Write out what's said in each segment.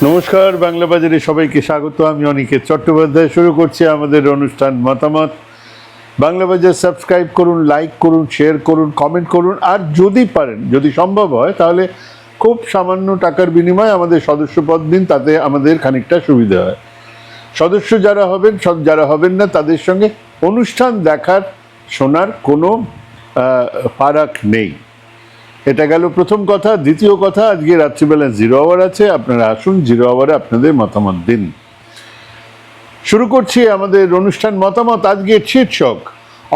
নমস্কার, বাংলা বাজারে সবাইকে স্বাগত। আমি অনিকেত চট্টোপাধ্যায়। শুরু করছি আমাদের অনুষ্ঠান মতামত। বাংলা বাজার সাবস্ক্রাইব করুন, লাইক করুন, শেয়ার করুন, কমেন্ট করুন, আর যদি পারেন, যদি সম্ভব হয়, তাহলে খুব সামান্য টাকার বিনিময়ে আমাদের সদস্যপদ দিন, তাতে আমাদের খানিকটা সুবিধা হয়। সদস্য যারা হবেন না, তাদের সঙ্গে অনুষ্ঠান দেখার, শোনার কোনো ফারাক নেই। এটা গেল প্রথম কথা। দ্বিতীয় কথা, আজকে রাত্রিবেলা জিরো আওয়ার আছে, আপনারা আসুন, জিরো আওয়ারে আপনাদের মতামত দিন। শুরু করছি আমাদের অনুষ্ঠান মতামত। আজকে শীর্ষক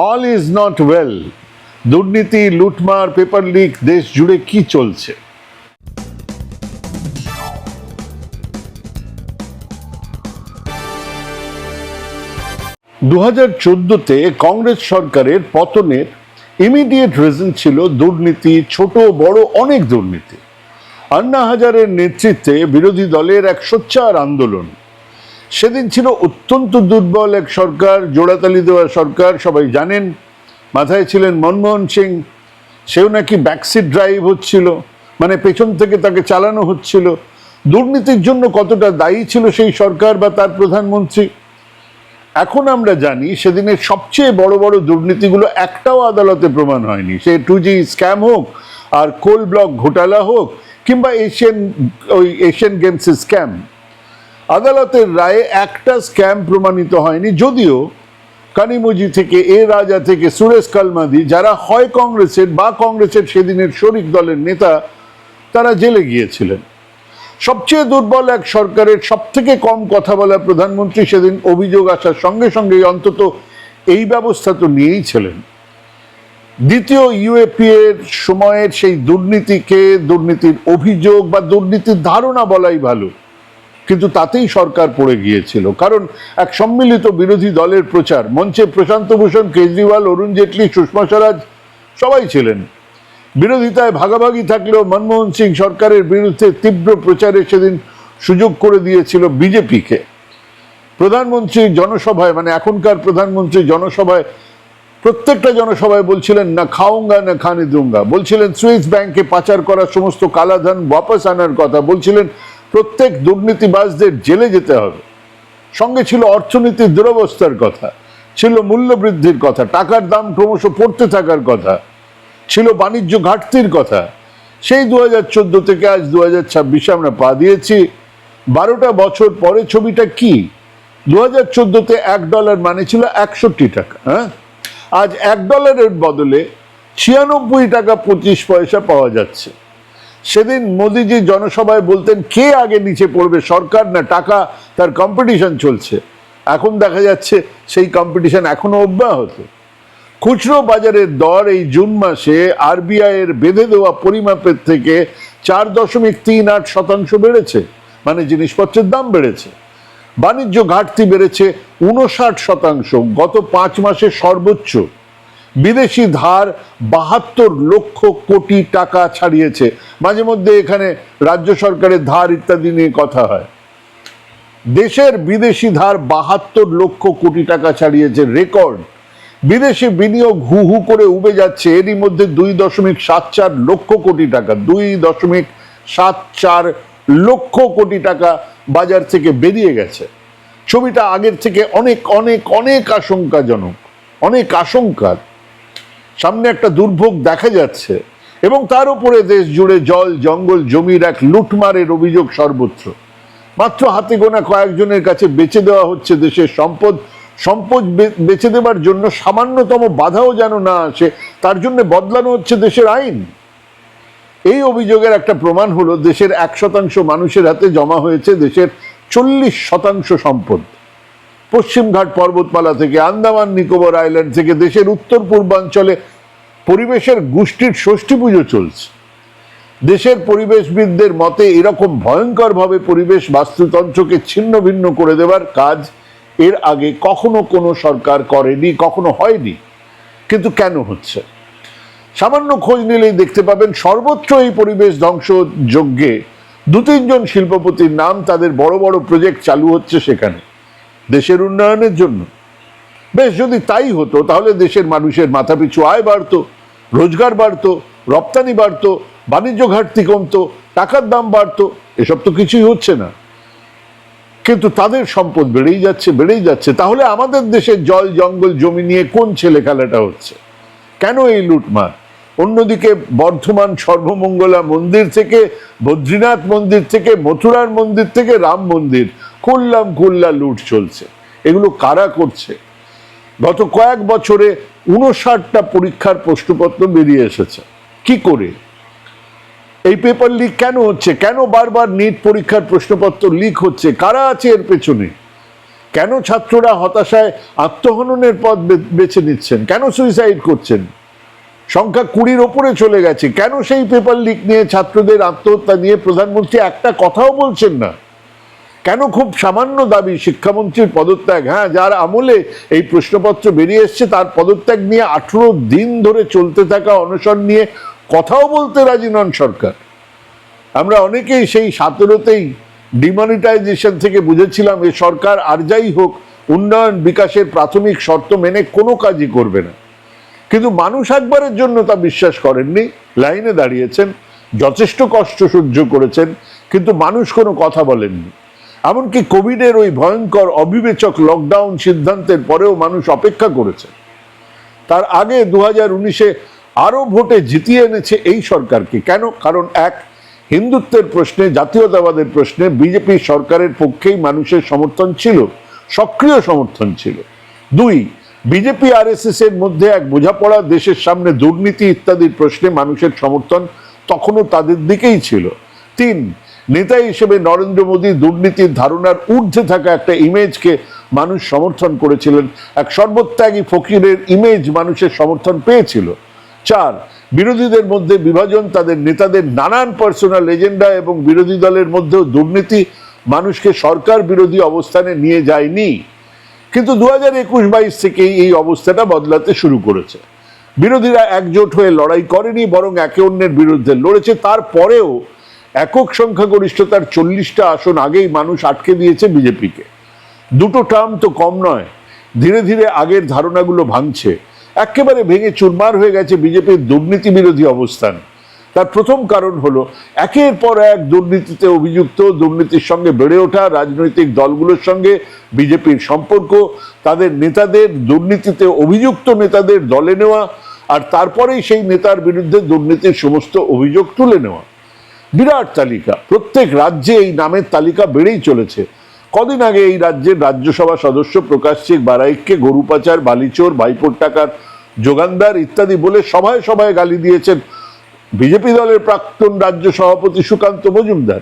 অল ইজ নট ওয়েল। দুর্নীতি, লুটমার, পেপার লিক, দেশ জুড়ে কি চলছে। 2014-তে কংগ্রেস সরকারের পতনের ইমিডিয়েট রিজন ছিল দুর্নীতি, ছোট বড় অনেক দুর্নীতি। আন্না হাজারের নেতৃত্বে বিরোধী দলের এক সোচ্চার আন্দোলন। সেদিন ছিল অত্যন্ত দুর্বল এক সরকার, জোড়াতালি দেওয়া সরকার, সবাই জানেন। মাথায় ছিলেন মনমোহন সিং। সেও নাকি ব্যাকসিট ড্রাইভ হচ্ছিল, মানে পেছন থেকে তাকে চালানো হচ্ছিল। দুর্নীতির জন্য কতটা দায়ী ছিল সেই সরকার বা তার প্রধানমন্ত্রী, এখন আমরা জানি। সেদিনের সবচেয়ে বড় বড় দুর্নীতিগুলো একটাও আদালতে প্রমাণ হয়নি। সে 2G স্ক্যাম হোক, আর কোল ব্লক ঘোটালা হোক, কিংবা এশিয়ান গেমসের স্ক্যাম, আদালতের রায়ে একটা স্ক্যাম প্রমাণিত হয়নি। যদিও কানিমোজি থেকে রাজা থেকে সুরেশ কালমাদি, যারা হয় কংগ্রেসের বা কংগ্রেসের সেদিনের শরিক দলের নেতা, তারা জেলে গিয়েছিলেন। সবচেয়ে দুর্বল এক সরকারের সব থেকে কম কথা বলা প্রধানমন্ত্রী সেদিন অভিযোগ আসার সঙ্গে সঙ্গে অন্তত এই ব্যবস্থা তো নিয়েই ছিলেন। দ্বিতীয় ইউএপি এর সময়ের সেই দুর্নীতিকে দুর্নীতির অভিযোগ বা দুর্নীতির ধারণা বলাই ভালো, কিন্তু তাতেই সরকার পড়ে গিয়েছিল। কারণ এক সম্মিলিত বিরোধী দলের প্রচার মঞ্চে প্রশান্ত ভূষণ, কেজরিওয়াল, অরুণ জেটলি, সুষমা স্বরাজ সবাই ছিলেন। বিরোধিতায় ভাগাভাগি থাকলেও মনমোহন সিং সরকারের বিরুদ্ধে তীব্র প্রচারে সেদিন সুযোগ করে দিয়েছিল বিজেপিকে। প্রধানমন্ত্রীর জনসভায়, মানে এখনকার প্রধানমন্ত্রীর জনসভায়, প্রত্যেকটা জনসভায় বলছিলেন না খাউঙ্গা না খানে দুঙ্গা, বলছিলেন সুইস ব্যাংকে পাচার করা সমস্ত কালাধন ওয়াপস আনার কথা, বলছিলেন প্রত্যেক দুর্নীতিবাজদের জেলে যেতে হবে। সঙ্গে ছিল অর্থনীতির দুরবস্থার কথা, ছিল মূল্য বৃদ্ধির কথা, টাকার দাম ক্রমশ পড়তে থাকার কথা, ছিল বাণিজ্য ঘাটতির কথা। সেই 2014 থেকে আজ 2026 আমরা পা দিয়েছি। 12টা বছর পরে ছবিটা কি? 2014-তে $1 মানে ছিল 61 টাকা। হ্যাঁ, আজ $1 বদলে 96 টাকা 25 পয়সা পাওয়া যাচ্ছে। সেদিন মোদিজি জনসভায় বলতেন কে আগে নিচে পড়বে, সরকার না টাকা, তার কম্পিটিশন চলছে। এখন দেখা যাচ্ছে সেই কম্পিটিশন এখনো অব্যাহত। খুচরো বাজারের দর এই জুন মাসে আরবিআই এর বেঁধে দেওয়া পরিমাপের থেকে 4.38% বেড়েছে, মানে জিনিসপত্রের দাম বেড়েছে। বাণিজ্য ঘাটতি বেড়েছে 59%, গত 5 মাসে সর্বোচ্চ। বিদেশি ধার 72 লক্ষ কোটি টাকা ছাড়িয়েছে। মাঝে মধ্যে এখানে রাজ্য সরকারের ধার ইত্যাদি নিয়ে কথা হয়। দেশের বিদেশি ধার 72 লক্ষ কোটি টাকা ছাড়িয়েছে, রেকর্ড। বিদেশি বিনিয়োগ হু হু করে উবে যাচ্ছে। এরই মধ্যে 2.74 লক্ষ কোটি টাকা, 2.74 লক্ষ কোটি টাকা বাজার থেকে বেরিয়ে গেছে। ছবিটা আগের থেকে অনেক অনেক অনেক আশঙ্কাজনক, অনেক আশঙ্কার। সামনে একটা দুর্ভোগ দেখা যাচ্ছে, এবং তার উপরে দেশ জুড়ে জল, জঙ্গল, জমির এক লুটমারের অভিযোগ সর্বত্র। মাত্র হাতে গোনা কয়েকজনের কাছে বেচে দেওয়া হচ্ছে দেশের সম্পদ। সম্পদ বেচে দেবার জন্য সামান্যতম বাধাও যেন না আসে, তার জন্য বদলানো হচ্ছে দেশের আইন। এই অভিযোগের একটা প্রমাণ হলো দেশের 1% মানুষের হাতে জমা হয়েছে দেশের 40% সম্পদ। পশ্চিমঘাট পর্বতমালা থেকে আন্দামান নিকোবর আইল্যান্ড থেকে দেশের উত্তর পূর্বাঞ্চলে পরিবেশের গোষ্ঠীর ষষ্ঠী পুজো চলছে। দেশের পরিবেশবিদদের মতে এরকম ভয়ঙ্করভাবে পরিবেশ বাস্তুতন্ত্রকে ছিন্ন ভিন্ন করে দেবার কাজ এর আগে কখনো কোনো সরকার করেনি, কখনো হয়নি। কিন্তু কেন হচ্ছে? সামান্য খোঁজ নিলেই দেখতে পাবেন সর্বত্র এই পরিবেশ ধ্বংস যজ্ঞে 2-3 জন শিল্পপতির নাম, তাদের বড় বড় প্রজেক্ট চালু হচ্ছে সেখানে দেশের উন্নয়নের জন্য। বেশ, যদি তাই হতো তাহলে দেশের মানুষের মাথাপিছু আয় বাড়তো, রোজগার বাড়তো, রপ্তানি বাড়তো, বাণিজ্য ঘাটতি কমতো, টাকার দাম বাড়তো। এসব তো কিছুই হচ্ছে না। কিন্তু তাদের সম্পদ বেড়েই যাচ্ছে। তাহলে আমাদের দেশের জল জঙ্গল জমি নিয়ে কোন ছেলে খেলাটা হচ্ছে? কেন এই লুটমার? অন্যদিকে বর্ধমান সর্বমঙ্গলা মন্দির থেকে, বদ্রীনাথ মন্দির থেকে, মথুরার মন্দির থেকে রাম মন্দির, খুল্লা লুট চলছে। এগুলো কারা করছে? গত কয়েক বছরে 59টা পরীক্ষার প্রশ্নপত্র বেরিয়ে এসেছে। কি করে? এই পেপার লিক কেন হচ্ছে? কেন বারবার নিট পরীক্ষার প্রশ্নপত্র লিক হচ্ছে? কারা আছে এর পেছনে? কেন ছাত্ররা হতাশায় আত্মহননের পথ বেছে নিচ্ছেন? কেন সুইসাইড করছেন? সংখ্যা 20-র ওপরে চলে গেছে। কেন সেই পেপার লিক নিয়ে, ছাত্রদের আত্মহত্যা নিয়ে প্রধানমন্ত্রী একটা কথাও বলছেন না? কেন খুব সামান্য দাবি শিক্ষামন্ত্রীর পদত্যাগ? হ্যাঁ, যার আমলে এই প্রশ্নপত্র বেরিয়ে এসছে তার পদত্যাগ নিয়ে 18 দিন ধরে চলতে থাকা অনশন নিয়ে কথাও বলতে রাজি নন সরকার। আমরা অনেকেই সেই 17তেই ডিমনিটাইজেশন থেকে বুঝেছিলাম এ সরকার আর যাই হোক উন্নয়ন বিকাশের প্রাথমিক শর্ত মেনে কোনো কাজই করবে না। কিন্তু মানুষ একবারের জন্য তা বিশ্বাস করেননি, লাইনে দাঁড়িয়েছেন, যথেষ্ট কষ্ট সহ্য করেছেন, কিন্তু মানুষ কোনো কথা বলেননি। এমনকি কোভিডের ওই ভয়ঙ্কর অবিবেচক লকডাউন সিদ্ধান্তের পরেও মানুষ অপেক্ষা করেছে। তার আগে 2019-এ আরো ভোটে জিতিয়ে এনেছে এই সরকারকে। কেন? কারণ এক, হিন্দুত্বের প্রশ্নে, জাতীয়তাবাদের প্রশ্নে বিজেপি সরকারের পক্ষেই মানুষের সমর্থন ছিল, সক্রিয় সমর্থন ছিল। দুই, বিজেপি আরএসএস এর মধ্যে এক বোঝাপড়া, দেশের সামনে দুর্নীতি ইত্যাদির প্রশ্নে মানুষের সমর্থন তখনও তাদের দিকেই ছিল। তিন, নেতা হিসেবে নরেন্দ্র মোদী দুর্নীতির ধারণার ঊর্ধ্বে থাকা একটা ইমেজকে মানুষ সমর্থন করেছিলেন, এক সর্বত্যাগী ফকিরের ইমেজ মানুষের সমর্থন পেয়েছিল। চার, বিরোধীদের মধ্যে বিভাজন, তাদের নেতাদের নানান পার্সোনাল এজেন্ডা এবং বিরোধী দলের মধ্যেও দুর্নীতি মানুষকে সরকার বিরোধী অবস্থানে নিয়ে যায়নি। কিন্তু 2021-22 থেকেই এই অবস্থাটা বদলাতে শুরু করেছে। বিরোধীরা একজোট হয়ে লড়াই করেনি, বরং একে অন্যের বিরুদ্ধে লড়েছে। তারপরেও একক সংখ্যাগরিষ্ঠতার 40টা আসন আগেই মানুষ আটকে দিয়েছে বিজেপিকে। দুটো টার্ম তো কম নয়। ধীরে ধীরে আগের ধারণাগুলো ভাঙছে, একেবারে ভেঙে চুরমার হয়ে গেছে বিজেপির দুর্নীতি বিরোধী অবস্থান। তার প্রথম কারণ হলো একের পর এক দুর্নীতিতে অভিযুক্ত, দুর্নীতির সঙ্গে বেড়ে ওঠা রাজনৈতিক দলগুলোর সঙ্গে বিজেপির সম্পর্ক, তাদের নেতাদের, দুর্নীতিতে অভিযুক্ত নেতাদের দলে নেওয়া, আর তারপরেই সেই নেতার বিরুদ্ধে দুর্নীতির সমস্ত অভিযোগ তুলে নেওয়া। বিরাট তালিকা, প্রত্যেক রাজ্যে এই নামের তালিকা বেড়েই চলেছে। কদিন আগে এই রাজ্যের রাজ্যসভা সদস্য প্রকাশ সিং বারাইককে গরু পাচার, বালিচোর, ভাইপোর টাকার যোগানদার ইত্যাদি বলে সভায় সভায় গালি দিয়েছেন বিজেপি দলের প্রাক্তন রাজ্য সভাপতি সুকান্ত মজুমদার।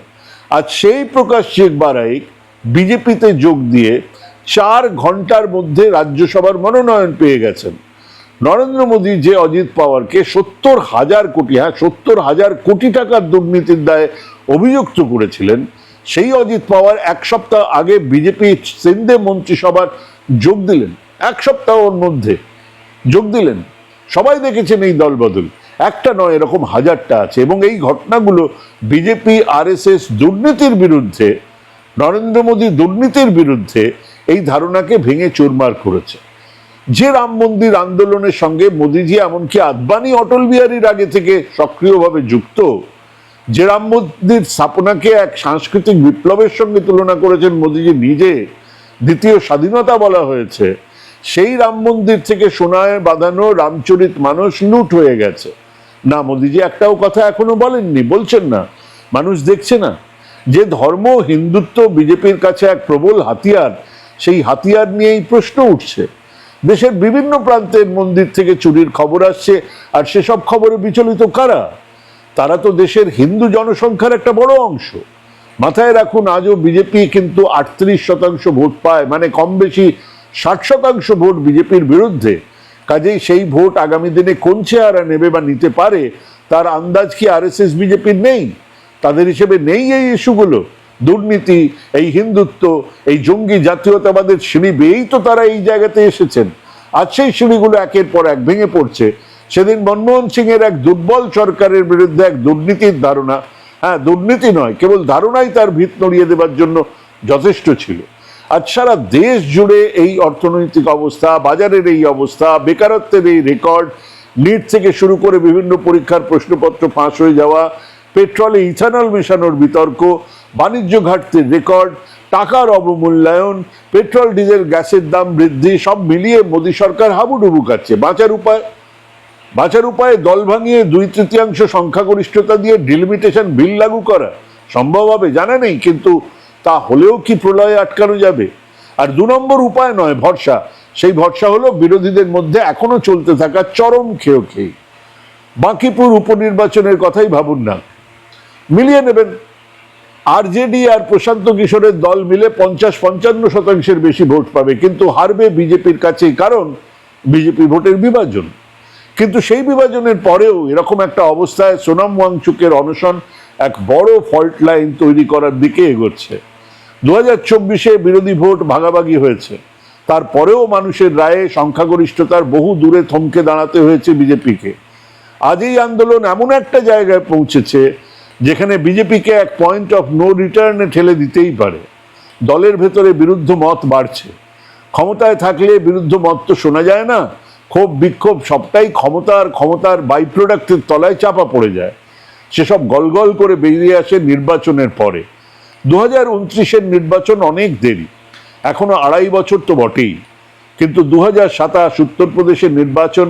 আজ সেই প্রকাশ সিং বারাইক বিজেপিতে যোগ দিয়ে 4 ঘন্টার মধ্যে রাজ্যসভার মনোনয়ন পেয়ে গেছেন। নরেন্দ্র মোদী যে অজিত পাওয়ারকে 70,000 কোটি, 70,000 কোটি টাকার দুর্নীতির দায়ে অভিযুক্ত করেছিলেন, সেই অজিত পাওয়ার এক সপ্তাহ আগে বিজেপি সিন্ধে মন্ত্রিসভার যোগ দিলেন। এক সপ্তাহের মধ্যে যোগ দিলেন। সবাই দেখেছেন এই দলবদল, একটা নয়, এরকম 1000টা আছে। এবং এই ঘটনাগুলো বিজেপি আরএসএস দুর্নীতির বিরুদ্ধে, নরেন্দ্র মোদী দুর্নীতির বিরুদ্ধে এই ধারণাকে ভেঙে চুরমার করেছে। যে রাম মন্দির আন্দোলনের সঙ্গে মোদীজি, এমনকি আদবানি অটল বিহারীর আগে থেকে সক্রিয়ভাবে যুক্ত, যে রাম মন্দির স্থাপনাকে এক সাংস্কৃতিক বিপ্লবের সঙ্গে তুলনা করেছেন মোদীজি নিজে, দ্বিতীয় স্বাধীনতা বলা হয়েছে, সেই রাম মন্দির থেকে সোনায় বাঁধানো রামচরিত মানস লুট হয়ে গেছে। না, মোদীজি একটাও কথা এখনো বলেননি, বলছেন না, মানুষ দেখছে না যে ধর্ম, হিন্দুত্ব বিজেপির কাছে এক প্রবল হাতিয়ার, সেই হাতিয়ার নিয়েই প্রশ্ন উঠছে। দেশের বিভিন্ন প্রান্তের মন্দির থেকে চুরির খবর আসছে, আর সেসব খবরে বিচলিত কারা? তারা তো দেশের হিন্দু জনসংখ্যার একটা বড় অংশ। মাথায় রাখুন, আজও বিজেপি কিন্তু 38% ভোট পায়, মানে কম বেশি 60% ভোট বিজেপির বিরুদ্ধে। কাজেই সেই ভোট আগামী দিনে কোন চেহারা নেবে বা নিতে পারে তার আন্দাজ কি আরএসএস বিজেপির নেই? তাদের হিসেবে নেই এই ইস্যুগুলো? দুর্নীতি, এই হিন্দুত্ব, এই জঙ্গি জাতীয়তাবাদের সিঁড়ি বেয়েই তো তারা এই জায়গাতে এসেছেন। আজ সেই সিঁড়িগুলো একের পর এক ভেঙে পড়ছে। সেদিন মনমোহন সিং এর এক দুর্বল সরকারের বিরুদ্ধে এক দুর্নীতির ধারণা, হ্যাঁ দুর্নীতি নয়, কেবল ধারণাই তার ভিত নড়িয়ে দেবার জন্য যথেষ্ট ছিল। আজ সারা দেশ জুড়ে এই অর্থনৈতিক অবস্থা, বাজারের এই অবস্থা, বেকারত্বের এই রেকর্ড, নিট থেকে শুরু করে বিভিন্ন পরীক্ষার প্রশ্নপত্র ফাঁস হয়ে যাওয়া, পেট্রোলে ইথানল মেশানোর বিতর্ক, বাণিজ্য ঘাটতির রেকর্ড, টাকার অবমূল্যায়ন, পেট্রোল ডিজেল গ্যাসের দাম বৃদ্ধি, সব মিলিয়ে মোদী সরকার হাবুডুবু খাচ্ছে। বাঁচার উপায় দল ভাঙিয়ে 2/3 সংখ্যাগরিষ্ঠতা দিয়ে ডিলিমিটেশন বিল লাগু করা সম্ভব হবে জানা নেই, কিন্তু তা হলেও কি প্রলয়ে আটকানো যাবে? আর 2 নম্বর উপায় নয়, ভরসা। সেই ভরসা হলো বিরোধীদের মধ্যে এখনো চলতে থাকা চরম খেয়ে বাঁকিপুর উপনির্বাচনের কথাই ভাবুন না, মিলিয়ে নেবেন। আরজেডি আর প্রশান্ত কিশোরের দল মিলে 50-55% বেশি ভোট পাবে, কিন্তু হারবে বিজেপির কাছেই, কারণ বিজেপি ভোটের বিভাজন। কিন্তু সেই বিভাজনের পরেও এরকম একটা অবস্থায় সোনাম ওয়াংচুকের অনশন এক বড় ফল্ট লাইন তৈরি করার দিকে এগোচ্ছে। 2024-এ বিরোধী ভোট ভাগাভাগি হয়েছে, তারপরেও মানুষের রায়ে সংখ্যাগরিষ্ঠতার বহু দূরে থমকে দাঁড়াতে হয়েছে বিজেপিকে। আজ এই আন্দোলন এমন একটা জায়গায় পৌঁছেছে যেখানে বিজেপিকে এক পয়েন্ট অফ নো রিটার্নে ঠেলে দিতেই পারে। দলের ভেতরে বিরুদ্ধ মত বাড়ছে। ক্ষমতায় থাকলে বিরুদ্ধ মত তো শোনা যায় না, ক্ষোভ বিক্ষোভ সবটাই ক্ষমতার বাই প্রোডাক্টের তলায় চাপা পড়ে যায়। সেসব গলগল করে বেরিয়ে আসে নির্বাচনের পরে। 2029-এর নির্বাচন অনেক দেরি, এখনো 2.5 বছর তো বটেই, কিন্তু 2027 উত্তরপ্রদেশের নির্বাচন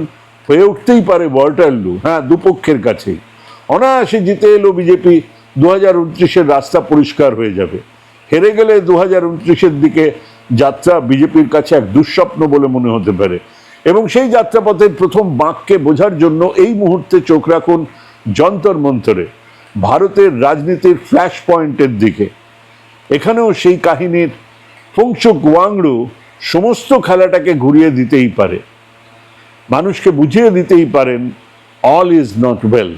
হয়ে উঠতেই পারে ওয়াটারলু। হ্যাঁ, দুপক্ষের কাছেই অনায়াসে জিতে এলো বিজেপি, 2029-এর রাস্তা পরিষ্কার হয়ে যাবে। হেরে গেলে 2029-এর দিকে যাত্রা বিজেপির কাছে এক দুঃস্বপ্ন বলে মনে হতে পারে। এবং সেই যাত্রাপথের প্রথম বাঁককে বোঝার জন্য এই মুহূর্তে চোখ রাখুন যন্তর মন্তরে, ভারতের রাজনীতির ফ্ল্যাশ পয়েন্টের দিকে। এখানেও সেই কাহিনীর ফংচুক ওয়াংড়ু সমস্ত খেলাটাকে ঘুরিয়ে দিতেই পারে, মানুষকে বুঝিয়ে দিতেই পারেন all is not well,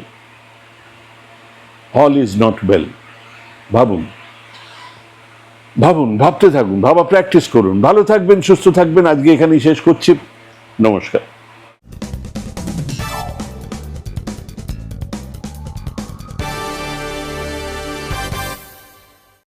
all is not well. ভাবুন, ভাবতে থাকুন, ভাবা প্র্যাকটিস করুন। ভালো থাকবেন, সুস্থ থাকবেন। আজকে এখানেই শেষ করছি। নমস্কার।